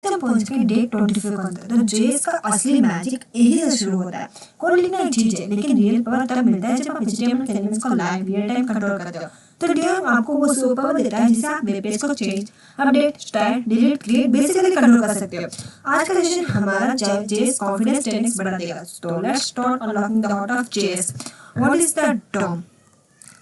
जब पहुंच गए डे 25 के अंदर, तो जेस का असली मैजिक यही से शुरू होता है। कोड लिखना एक चीज है, लेकिन रियल पावर तब मिलता है जब आप HTML के एलिमेंट्स को लाइव रियल टाइम कंट्रोल करते हो। तो डीएम आपको वो सुपर पावर देता है जिससे आप वेब पेज को change, update, style, delete, create basically control कर सकते हो। आज का सेशन हमारा जेएस कॉन्फिडेंस 10x बढ़ा देगा। तो let's start unlocking the heart of JS. What is the DOM?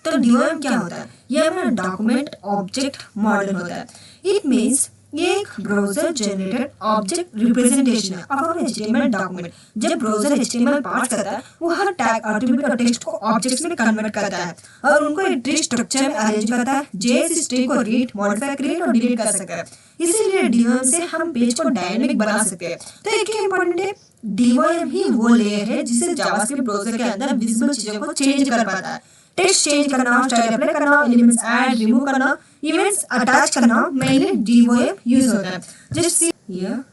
तो डीओएम क्या होता है? ये हमारा डॉक्यूमेंट ऑब्जेक्ट मॉडल होता है। इट मींस ये एक ब्राउजर जनरेटेड ऑब्जेक्ट रिप्रेजेंटेशन है ऑफ आवर एचटीएमएल डॉक्यूमेंट। जब ब्राउजर एचटीएमएल पास करता है, वो हर टैग, एट्रिब्यूट और टेक्स्ट को ऑब्जेक्ट्स में कन्वर्ट करता है और उनको एक ट्री स्ट्रक्चर में अरेंज करता है। जेएस इस ट्री को रीड, मॉडिफाई, क्रिएट और डिलीट कर सकता है। इसीलिए डीओएम से हम पेज को डायनामिक बना सकते हैं। तो एक इंपॉर्टेंट है, डीओएम ही वो लेयर है जिससे जावास्क्रिप्ट ब्राउजर के अंदर विजिबल चीजों को चेंज कर पाता है। टेक्स्ट चेंज करना, स्टाइल अप्लाई करना, एलिमेंट्स ऐड, रिमूव करना, इवेंट्स अटैच करना, मेनली डीओएम यूज होता है। जस्ट सी हियर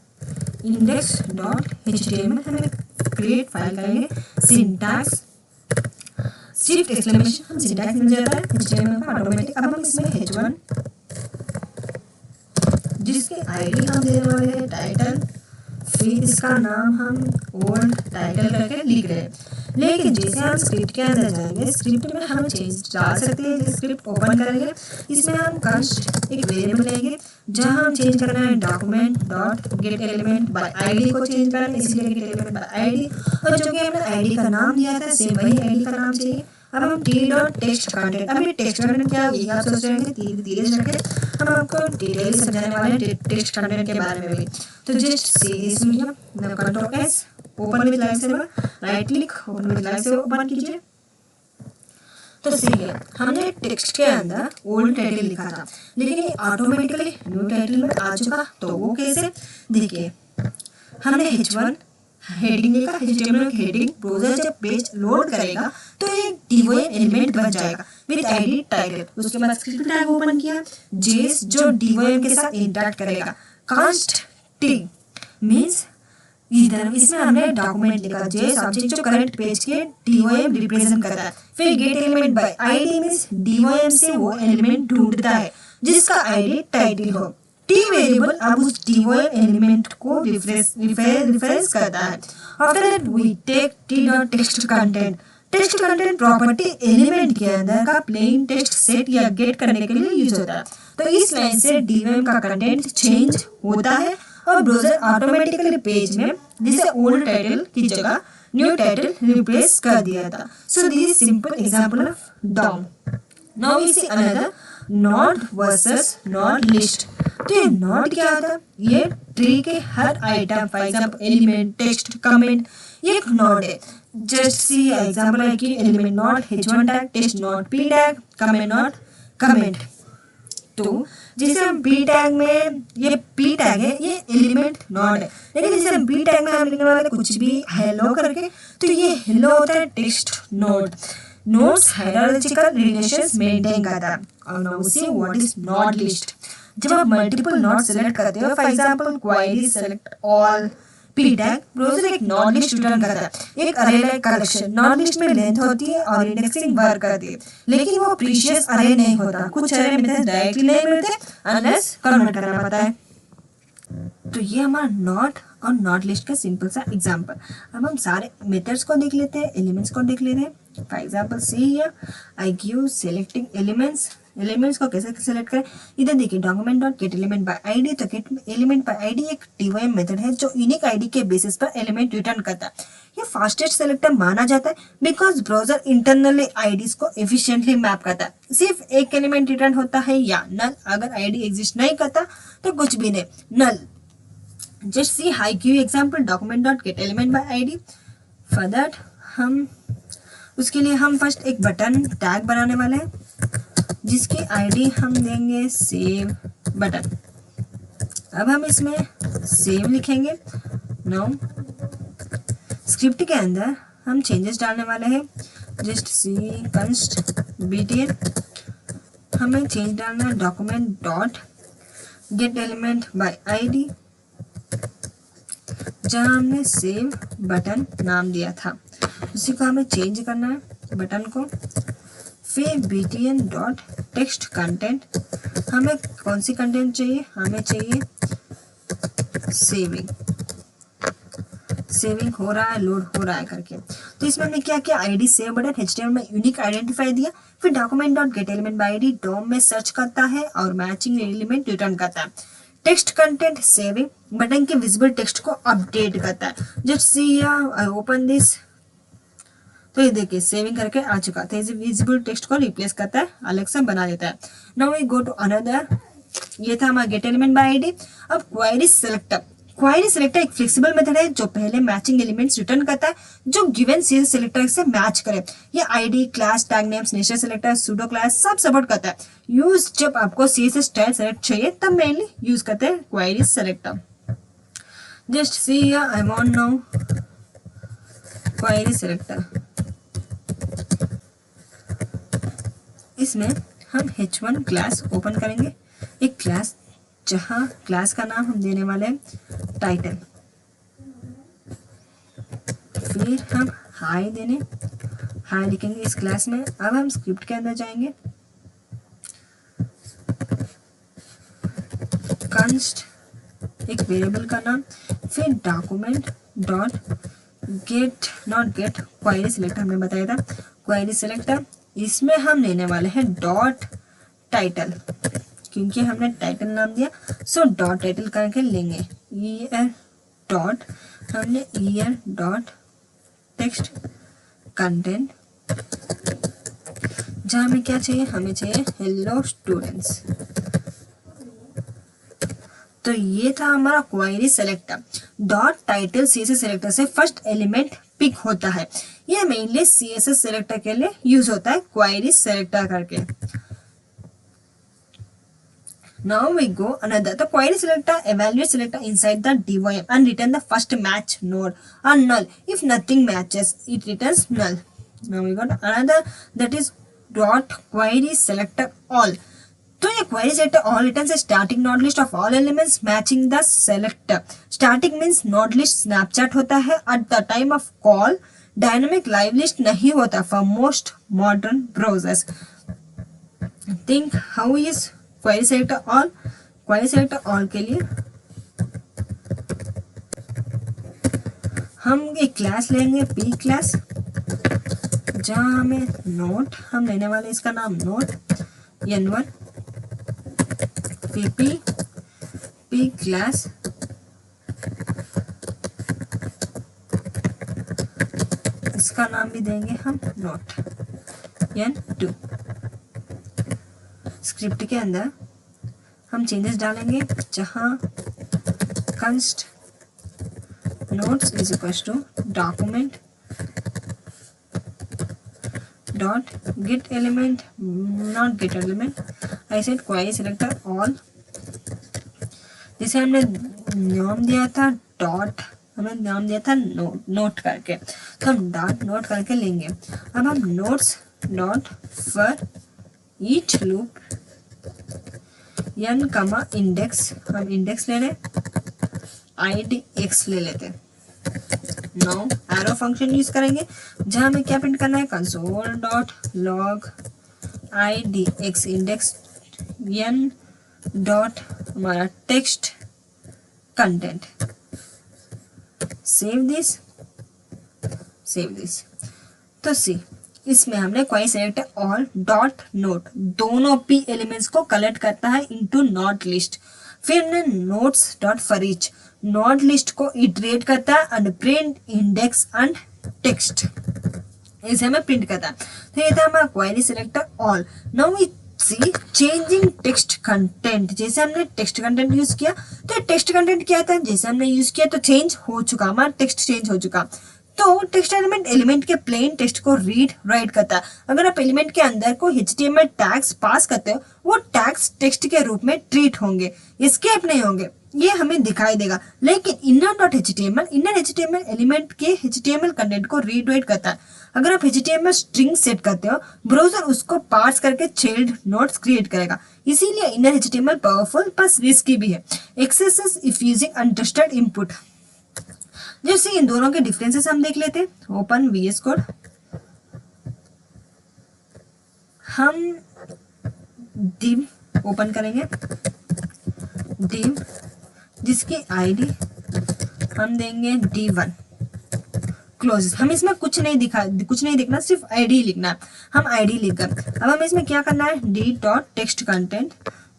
index.html हम एक क्रिएट फाइल करेंगे। सिंटैक्स शिफ्ट एक्सक्लेमेशन, हम सिंटैक्स मिल जाता है html का ऑटोमेटिक। अब हम इसमें h1 जिसके आईडी हम देने वाले हैं टाइटल, फिर इसका नाम हम ओल्ड टाइटल करके लिख रहे हैं। लेकिन जैसे हम स्क्रिप्ट के अंदर जाएंगे, स्क्रिप्ट में हम चेंज डाल सकते हैं। जैसे स्क्रिप्ट ओपन करेंगे, इसमें हम कंस्ट एक वेरिएबल लेंगे जहां हम चेंज करना है document dot get element by ID को चेंज करना है, इसलिए गेट एलिमेंट बाय आईडी। और जो कि हमने आईडी का नाम दिया था, सेम वही आईडी का नाम चाहिए। अब हम टी डॉट टेक्स्ट कंटेंट, अभी टेक्स्ट कंटेंट क्या होगी आप सोच रहे हैं, धीरे धीरे चलके हम आपको डिटेल समझाने वाले हैं टेक्स्ट कंटेंट के बारे में भी। तो just see this video, now control S, open with Live Server, right click, open with Live Server open कीजिए। तो सही है, हमने टेक्स्ट के अंदर ओल्ड टाइटल लिखा था, लेकिन ये ऑटोमेटिकली न्यू टाइटल में आ चुका। तो वो कैसे? देखिए, हमने h1 हेडिंग लिखा, HTML की हेडिंग। ब्राउज़र जब पेज लोड करेगा तो एक डीओएम एलिमेंट बन जाएगा विद आईडी टाइटल। उसके बाद स्क्रिप्ट टैग ओपन किया, जेएस जो डीओएम के साथ इंटरैक्ट करेगा। कांस्ट टी मींस इधर इसमें हमने डॉक्यूमेंट लिखा, जेएस ऑब्जेक्ट जो करंट पेज के डीओएम रिप्रेजेंट करता है। फिर get element by ID means DOM से वो एलिमेंट ढूंढता है जिसका आईडी टाइटल हो। टी वेरिएबल अब उस डीओएम एलिमेंट को रिफरेंस करता है। After that we take T dot text content. Text content property element के अंदर का प्लेन टेक्स्ट सेट या गेट करने के लिए यूज होता है। तो इस लाइन से डीओएम का कंटेंट चेंज होता है और ब्राउज़र ऑटोमेटिकली पेज में जिसे ओल्ड टाइटल की जगह न्यू टाइटल रिप्लेस कर दिया था। So this is simple example of DOM. Now we see another node versus node list. तो ये नॉट क्या होता है? ये ट्री के हर item, for example element, text, comment, ये एक नॉट है। जस्ट सी एग्जांपल है कि element node h1 tag, text node p tag, comment node comment. तो जैसे हम p टैग में ये p टैग है, ये एलिमेंट नॉट है। लेकिन जैसे हम p टैग में हम लिखने वाले कुछ भी हेलो करके, तो ये हेलो होता है text node. Nodes hierarchical relations maintain करता है। और now see what is node list. जब आप मल्टीपल नॉट सेलेक्ट करते हो, for example query select all p tag, browser एक नॉट लिस्ट रिटर्न करता है, एक array like collection. Node list में लेंथ होती है और इंडेक्सिंग वर्क करती है, लेकिन वो प्रीशियस अरे नहीं होता। कुछ अरे मेथड डायरेक्टली नहीं मिलते अनलेस कन्वर्ट करना पड़ता है। तो ये हमारा नॉट और नॉट लिस्ट का सिंपल सा एग्जांपल। अब हम सारे मेथड्स को देख लेते हैं, एलिमेंट्स को देख लेते हैं। For example see here I give selecting elements. Elements को कैसे सेलेक्ट करें, इधर देखिए document dot get element by ID. तो गेट एलिमेंट बाय आईडी एक डीओएम मेथड है जो यूनिक आईडी के बेसिस पर एलिमेंट रिटर्न करता है। ये फास्टेस्ट सेलेक्टर माना जाता है बिकॉज ब्राउज़र इंटरनली आईडीज को एफिशिएंटली मैप करता है। सिर्फ एक एलिमेंट रिटर्न होता है या नल। अगर आईडी एग्जिस्ट नहीं करता तो कुछ भी नहीं, null. Just see high queue example document dot get element by ID. For that हम उसके लिए हम फर्स्ट एक बटन टैग बनाने वाले हैं जिसकी आईडी हम देंगे सेव बटन। अब हम इसमें सेव लिखेंगे। नाउ स्क्रिप्ट के अंदर हम चेंजेस डालने वाले हैं। जस्ट सी कंस्ट btn, हमें चेंज डालना है document dot get element by ID, जहां हमने सेव बटन नाम दिया था उसी को हमें चेंज करना है बटन को। फिर btn डॉट टेक्स्ट कंटेंट, हमें कौन सी कंटेंट चाहिए, हमें चाहिए सेविंग हो रहा है, लोड हो रहा है करके। तो इसमें हमने क्या किया, आईडी सेव बटन एचटीएमएल में यूनिक आइडेंटिफाई दिया, फिर document dot get element by ID DOM में सर्च करता है और मैचिंग एलिमेंट रिटर्न करता है। टेक्स्ट कंटेंट सेविंग बटन के विजिबल टेक्स्ट को अपडेट करता है। Just see I open this, तो ये देखिए सेविंग करके आ चुका था। विजिबल टेक्स्ट को रिप्लेस करता है, अलग से बना देता है। Now we go to another, ये था हमारा गेट एलिमेंट बाय आईडी। अब क्वेरी सेलेक्टर, क्वेरी सेलेक्टर एक फ्लेक्सिबल मेथड है जो पहले मैचिंग एलिमेंट्स रिटर्न करता है जो गिवन सीएसएस सेलेक्टर से मैच करे। ये ID, class, tag names, nature selector, pseudo class सब सपोर्ट करता है। यूज जब आपको सीएसएस स्टाइल सेलेक्ट चाहिए तब मेनली यूज करते हैं query selector. Just see I want now query selector. इसमें हम h1 क्लास ओपन करेंगे, एक क्लास जहां क्लास का नाम हम देने वाले हैं टाइटल। फिर हम हाई लिखेंगे इस क्लास में। अब हम स्क्रिप्ट के अंदर जाएंगे, कंस्ट एक वेरिएबल का नाम, फिर document dot get not gate query selector हमने बताया था, क्वेरी सिलेक्टर। इसमें हम लेने वाले हैं डॉट टाइटल, क्योंकि हमने टाइटल नाम दिया सो डॉट टाइटल करके लेंगे। ईयर डॉट, हमने ईयर डॉट टेक्स्ट कंटेंट, जहाँ हमें क्या चाहिए, हमें चाहिए हेलो स्टूडेंट्स। तो ये था हमारा query selector. Dot title CSS selector से फर्स्ट एलिमेंट पिक होता है। ये मेनली सीएसएस सेलेक्टर के लिए यूज होता है, क्वेरी सेलेक्टर करके। Now we go another. The query selector evaluate selector inside the DOM and return the first match node or null. If nothing matches, it returns null. Now we got another, that is dot query selector all. तो ये query selector all returns a static node list of all elements matching the selector. Static means node list snapshot होता है at the time of call. Dynamic live list नहीं होता for most modern browsers. Think how is query selector all. Query selector all के लिए हम एक class लेंगे P class, जहाँ हमें नोट हम लेने वाले, इसका नाम नोट n1 पी क्लास इसका नाम भी देंगे हम नोट n2। स्क्रिप्ट के अंदर हम चेंजेस डालेंगे, जहां const nodes is equal to document dot get element node get element, I said query selector all. जिसे हमने नाम दिया था डॉट, हमें नाम दिया था नोट करके, तो हम डॉट नोट करके लेंगे। अब हम notes dot for each loop n कमा इंडेक्स, हम इंडेक्स ले लें, आईडी x ले लेते हैं। नाउ एरो फंक्शन यूज करेंगे, जहां हमें क्या प्रिंट करना है, console dot log ID x index n dot हमारा टेक्स्ट कंटेंट। Save this. तो सी इसमें हमने query selector all dot note दोनों पी एलिमेंट्स को कलेक्ट करता है इनटू नोट लिस्ट। फिर हमने notes dot for each note list को इटरेट करता है and print index and text, इसे हमें प्रिंट करता है। तो ये था हमारा query selector all. Now we see changing text content. जैसे हमने टेक्स्ट कंटेंट यूज किया, तो टेक्स्ट कंटेंट क्या था, जैसे हमने यूज किया तो चेंज हो चुका, हमारा टेक्स्ट चेंज हो चुका। तो टेक्स्ट एलिमेंट के प्लेन टेक्स्ट को रीड राइट करता है। अगर आप एलिमेंट के अंदर को HTML टैग्स पास करते हो, वो टैग्स टेक्स्ट के रूप में ट्रीट होंगे, एस्केप नहीं होंगे, ये हमें दिखाई देगा। लेकिन इनर HTML एलिमेंट के HTML कंटेंट को रीड राइट करता है। अगर आप HTML स्ट्रिंग सेट करते हो, ब्राउजर उसको पार्स करके चाइल्ड नोट्स क्रिएट करेगा। इसीलिए इनर HTML पावरफुल पर रिस्की भी है। Access if using untrusted input. जैसे इन दोनों के डिफरेंसेस हम देख लेते हैं। ओपन VS कोड, हम div ओपन करेंगे, div जिसकी आईडी हम देंगे D1। क्लोज। हम इसमें कुछ नहीं दिखना, सिर्फ आईडी लिखना है। हम आईडी लिख गए। अब हमें इसमें क्या करना है, d.टेक्स्ट-कंटेंट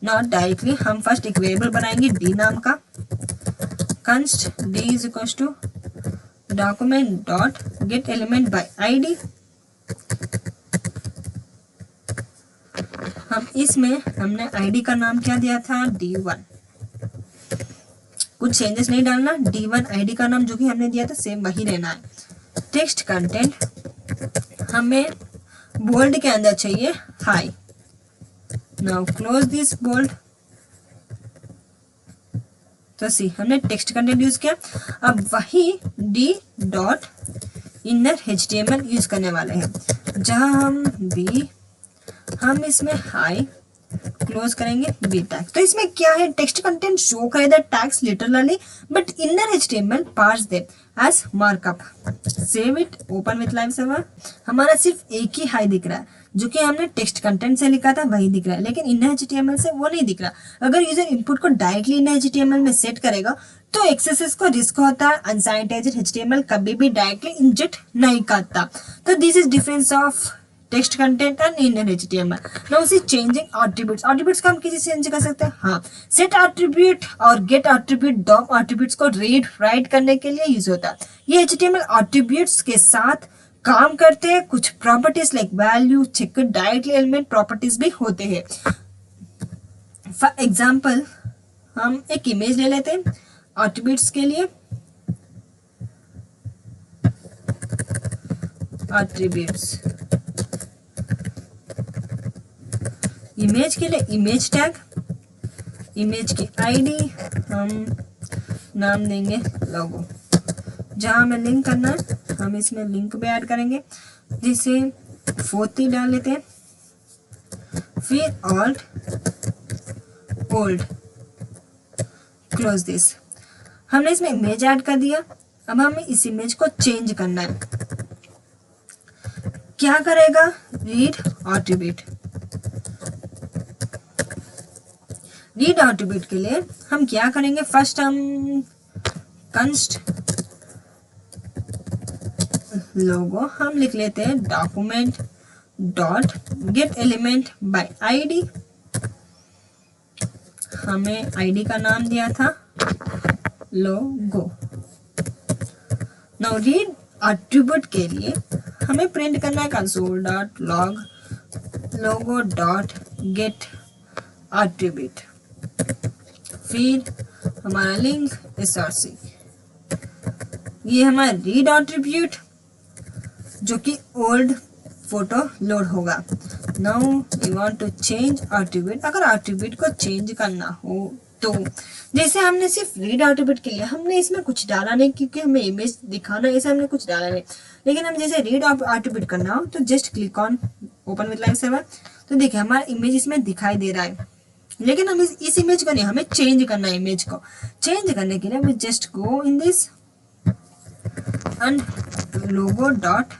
नॉट डायरेक्टली। हम फर्स्ट एक वेरिएबल बनाएंगे d नाम का, const d is equal to document dot get element by ID. हम इसमें हमने आईडी का नाम क्या दिया था, D1। कुछ चेंजेस नहीं डालना, D1 आईडी का नाम जो कि हमने दिया था सेम वही रहना है। टेक्स्ट कंटेंट हमें बोल्ड के अंदर चाहिए hi. Now close this bold. तो सी हमने टेक्स्ट कंटेंट यूज किया। अब वही d dot inner HTML use करने वाले हैं, जहां हम इसमें हाई क्लोज करेंगे बी टैग। तो इसमें क्या है, टेक्स्ट कंटेंट शो करेगा tags literally, but inner HTML parse the as markup. Save it, open with live server. हमारा सिर्फ एक ही हाई दिख रहा है, जो कि हमने टेक्स्ट कंटेंट से लिखा था वही दिख रहा है, लेकिन इनर HTML से वो नहीं दिख रहा। अगर यूजर इनपुट को डायरेक्टली इनर HTML में सेट करेगा तो एक्सेसेस को रिस्क होता है। अनसैनिटाइज्ड HTML कभी भी डायरेक्टली इंजेक्ट नहीं करता। तो this is difference of text content and inner HTML। Now see changing attributes. Attributes को हम किसी से चेंज कर सकते हैं, हाँ। सेट एट्रीब्यूट और गेट एट्रीब्यूट दो एट्रीब्यूट्स को रीड राइट करने के लिए यूज होता है। ये HTML एट्रीब्यूट्स के साथ काम करते हैं। कुछ properties like value, check, directly element properties भी होते हैं। फॉर एग्जाम्पल हम एक इमेज ले लेते हैं एट्रीब्यूट्स के लिए। एट्रीब्यूट्स इमेज के लिए इमेज टैग, इमेज की आईडी हम नाम देंगे लोगो। जहां हमें लिंक करना है हम इसमें लिंक भी ऐड करेंगे, जिसे 40 डाल लेते हैं। फिर ऑल्ट ओल्ड, क्लोज दिस। हमने इसमें इमेज ऐड कर दिया। अब हमें इस इमेज को चेंज करना है। क्या करेगा, रीड एट्रीब्यूट। रीड एट्रीब्यूट के लिए हम क्या करेंगे, फर्स्ट हम कंस्ट लोगो हम लिख लेते हैं document dot get element by ID. हमें आईडी का नाम दिया था लोगो। नाउ रीड एट्रीब्यूट के लिए हमें प्रिंट करना है कंसोल डॉट लॉग लोगो डॉट गेट एट्रीब्यूट। फिर हमारा लिंक src। ये हमारा रीड एट्रीब्यूट जो कि ओल्ड फोटो लोड होगा। Now we want to change attribute. अगर एट्रीब्यूट को चेंज करना हो तो जैसे हमने सिर्फ रीड एट्रीब्यूट के लिए हमने इसमें कुछ डाला नहीं, क्योंकि हमें इमेज दिखाना है, ऐसे हमने कुछ डाला नहीं। लेकिन हम जैसे रीड एट्रीब्यूट करना हो तो just click on open with live server. तो देखिए हमारा इमेज इसमें दिखाई दे रहा है, लेकिन हम इस इमेज को नहीं, हमें चेंज करना है। इमेज को चेंज करने के लिए we just go in this and logo dot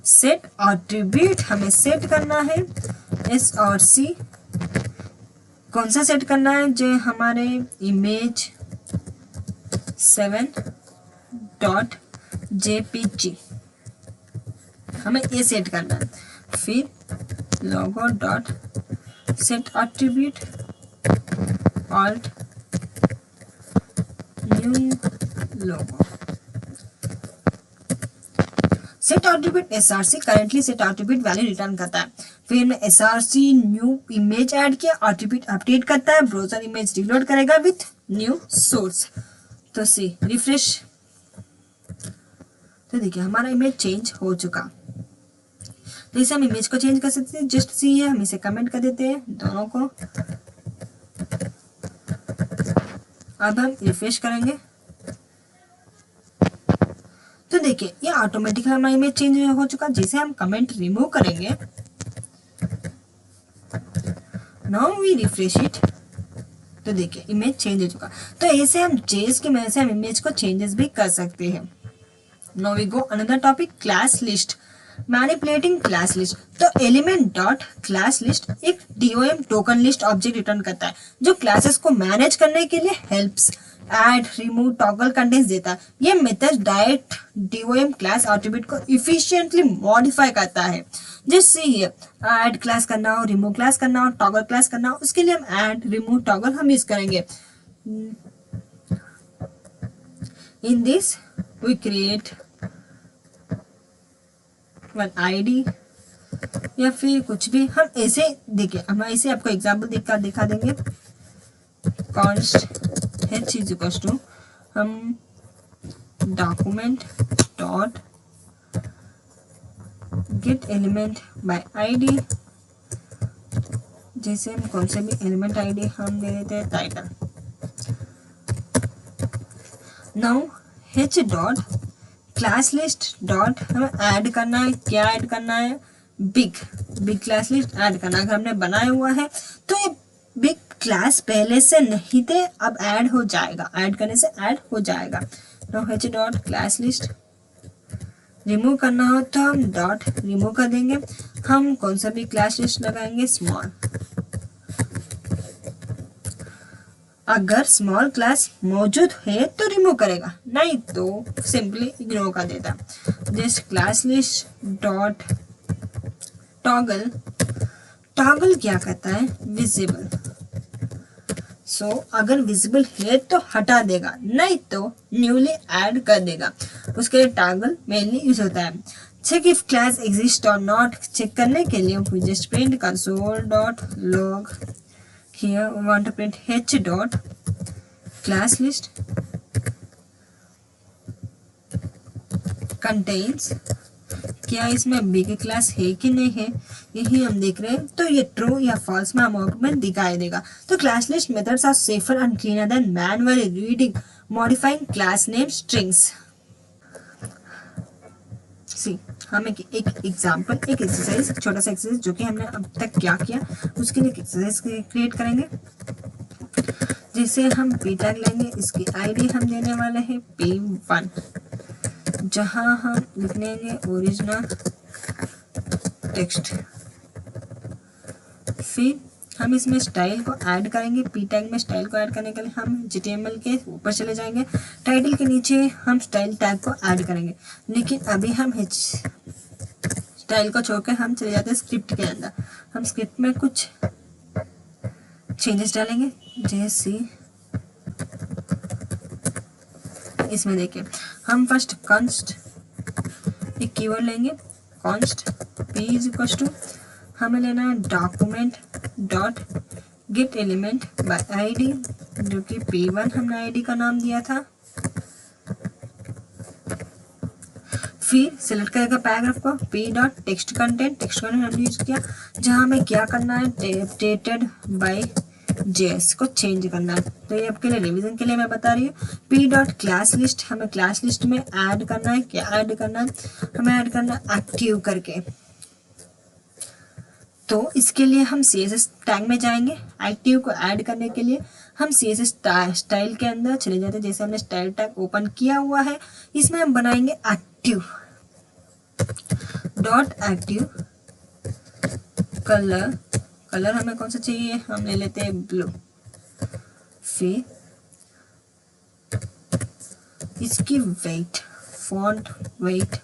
set attribute. हमें सेट करना है src। कौन सा सेट करना है, जो हमारे इमेज 7 डॉट jpg हमें ये सेट करना है। फिर लोगो dot set attribute alt new logo. Set attribute src currently set attribute value return करता है। फिर मैं src न्यू इमेज ऐड किया, एट्रीब्यूट अपडेट करता है, ब्राउजर इमेज रिलोड करेगा विथ न्यू सोर्स। तो सी रिफ्रेश, तो देखिए हमारा इमेज चेंज हो चुका। तो इसे हम इमेज को चेंज कर सकते हैं, जस्ट सी है, हम इसे कमेंट कर देते हैं दोनों को। अब हम रिफ्रेश करेंगे तो देखिए ये ऑटोमेटिकली हमारा इमेज चेंज हो चुका। जैसे हम कमेंट रिमूव करेंगे, नाउ वी रिफ्रेश इट, तो देखिए इमेज चेंज हो चुका। तो ऐसे हम जेएस की मदद से हम इमेज को चेंजेस भी कर सकते हैं। Now we go another topic, class list. Manipulating class list, तो एलिमेंट डॉट क्लास लिस्ट एक DOM token list object return करता है जो क्लासेस को मैनेज करने के लिए helps add remove toggle contents देता है। ये method direct DOM class attribute को इफिशिएंटली मॉडिफाई करता है। जैसे ये ऐड क्लास करना हो, रिमूव क्लास करना हो, टॉगल क्लास करना हो, उसके लिए हम ऐड रिमूव टॉगल हम यूज करेंगे। In this we create one ID या फिर कुछ भी हम ऐसे देखिए, हम ऐसे आपको एग्जाम्पल देखकर दिखा देंगे। Const h is equal to हम document dot get element by ID, जैसे हम कौन से भी एलिमेंट ID हम दे देते हैं title. Now h dot class list dot हमें ऐड करना है, क्या ऐड करना है, बिग क्लास लिस्ट ऐड करना है। अगर हमने बनाया हुआ है तो ये बिग क्लास पहले से नहीं थे, अब ऐड हो जाएगा, ऐड करने से ऐड हो जाएगा। तो h dot class list, remove करना हो तो हम डॉट रिमूव कर देंगे। हम कौन सा भी क्लास लिस्ट लगाएंगे, स्मॉल। अगर स्मॉल क्लास मौजूद है तो रिमूव करेगा, नहीं तो सिंपली इग्नोर कर देता। Just class list dot toggle, toggle क्या करता है, विजिबल। सो अगर विजिबल है तो हटा देगा, नहीं तो न्यूली ऐड कर देगा। उसके लिए टॉगल मेनली यूज होता है। चेक इफ क्लास एग्जिस्ट और नॉट, चेक करने के लिए हम just print console dot log. Here we want to print h dot class list contains, क्या इसमें बिग क्लास है कि नहीं है, यही हम देख रहे हैं। तो ये ट्रू या फॉल्स में हम आउटपुट दिखाई देगा। तो class list methods are safer and cleaner than manually reading modifying class name strings. See हम एक एग्जाम्पल, एक एक्सरसाइज, छोटा सा एक्सरसाइज जो कि हमने अब तक क्या किया उसके लिए एक्सरसाइज क्रिएट करेंगे। जैसे हम p टैग लेंगे, इसकी ID हम देने वाले हैं P1, जहां हम लिख लेंगे ओरिजिनल टेक्स्ट। फिर हम इसमें स्टाइल को ऐड करेंगे। p टैग में स्टाइल को ऐड करने के लिए हम HTML के ऊपर चले जाएंगे, टाइटल के नीचे हम स्टाइल टैग को ऐड करेंगे। लेकिन अभी हम स्टाइल को छोड़कर हम चले जाते हैं स्क्रिप्ट के अंदर। हम स्क्रिप्ट में कुछ चेंजेस डालेंगे, जैसे इसमें देखिए हम फर्स्ट कॉन्स्ट एक कीवर्ड लेंगे, const p is equal to हमें लेना है document dot get element by ID, जो कि P1 हमने ID का नाम दिया था। फिर सिलेक्ट करेगा पैराग्राफ को, p dot text content, text content हमने यूज किया, जहाँ हमें क्या करना है, अपडेटेड बाय JS को चेंज करना है। तो ये आपके लिए रिवीजन के लिए मैं बता रही हूँ। p डॉट क्लास लिस्ट, हमें क्लास लिस्ट में ऐड करना है, क्या ऐड करना है, हमें ऐड करना है एक्टिव करके। तो इसके लिए हम CSS टैग में जाएंगे। एक्टिव को ऐड करने के लिए हम CSS स्टाइल के अंदर चले जाते हैं। जैसे हमने स्टाइल टैग ओपन किया हुआ है, इसमें हम बनाएंगे active dot active colour. Colour हमें कौन सा चाहिए, हम ले लेते हैं ब्लू। फिर इसकी weight, font weight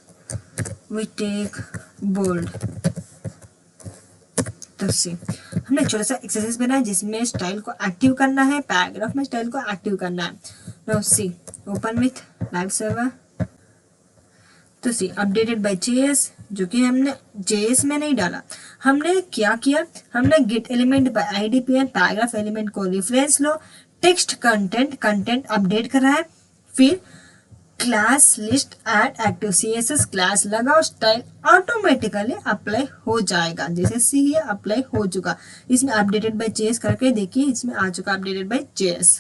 we take bold. तो से हमने छोटा सा एक्सरसाइज बनाया जिसमें स्टाइल को एक्टिव करना है, पैराग्राफ में स्टाइल को एक्टिव करना है। Now see open with live server. तो सी अपडेटेड बाय JS, जो कि हमने JS में नहीं डाला, हमने क्या किया, हमने गेट एलिमेंट बाय ID पे पैराग्राफ एलिमेंट को रेफरेंस लो, टेक्स्ट कंटेंट अपडेट करा है। फिर class list add active CSS class लगाओ, स्टाइल ऑटोमेटिकली अप्लाई हो जाएगा। जैसे सी ये अप्लाई हो चुका, इसमें अपडेटेड बाय JS करके देखिए, इसमें आ चुका अपडेटेड बाय JS।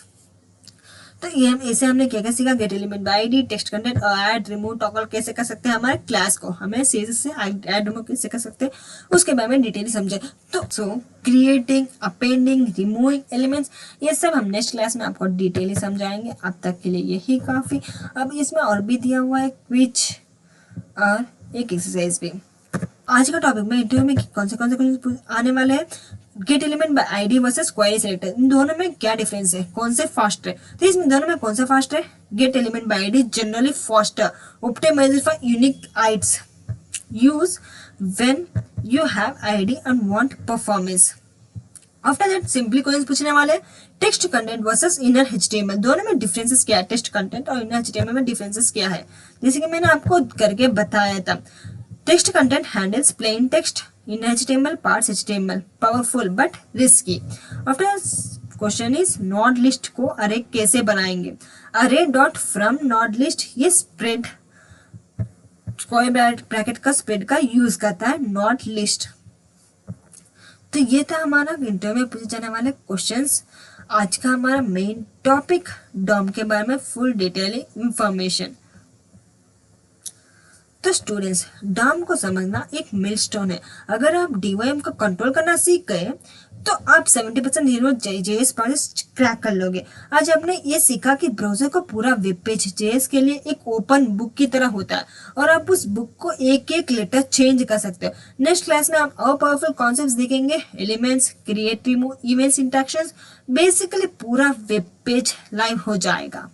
तो ये हम ऐसे हमने क्या क्या सीखा, gate element by ID, text content और ऐड रिमूव टॉगल कैसे कर सकते हैं हमारे क्लास को, हमें CSS से ऐड रिमूव कैसे कर सकते हैं उसके बारे में डिटेल समझे। तो सो क्रिएटिंग, अपेंडिंग, रिमूविंग एलिमेंट्स, ये सब हम नेक्स्ट क्लास में आपको डिटेली समझाएंगे। अब तक के लिए यही काफ़ी। अब इसमें और भी दिया हुआ है क्विज और एक एक्सरसाइज भी। आज का टॉपिक में इंटरव्यू में कौन से क्वेश्चन आने वाले हैं, get element by ID versus query selector, इन दोनों में क्या डिफरेंस है, कौन से फास्ट है। तो इसमें दोनों में कौन सा फास्ट है, get element by ID generally faster, optimized for unique IDs, use when you have ID and want performance. After that simply question पूछने वाले, text content versus inner HTML, दोनों में डिफरेंसेस क्या है, टेक्स्ट कंटेंट और inner HTML में differences क्या है। जैसे कि मैंने आपको करके बताया था, text content handles plain text in HTML, parts HTML, powerful but risky. After question is Nord list को अरे कैसे बनाएंगे, अरे डॉट फ्रॉम नॉड लिस्ट, ये स्प्रेड स्क्वायर ब्रैकेट का स्प्रेड का यूज करता है नॉट लिस्ट। तो ये था हमारा इंटरव्यू में पूछे जाने वाले क्वेश्चंस। आज का हमारा मेन टॉपिक डॉम के बारे में फुल डिटेल इंफॉर्मेशन। तो स्टूडेंट्स, डॉम को समझना एक मिलस्टोन है। अगर आप डीओएम को कंट्रोल करना सीख गए तो आप 70% हीरो जेएस प्रोजेक्ट क्रैक कर लोगे। आज हमने ये सीखा कि ब्राउजर को पूरा वेब पेज जेएस के लिए एक ओपन बुक की तरह होता है और आप उस बुक को एक एक लेटर चेंज कर सकते हो। नेक्स्ट क्लास में आप और पावरफुल कॉन्सेप्ट्स देखेंगे, elements, create, remove, image, interactions, basically पूरा वेब पेज लाइव हो जाएगा।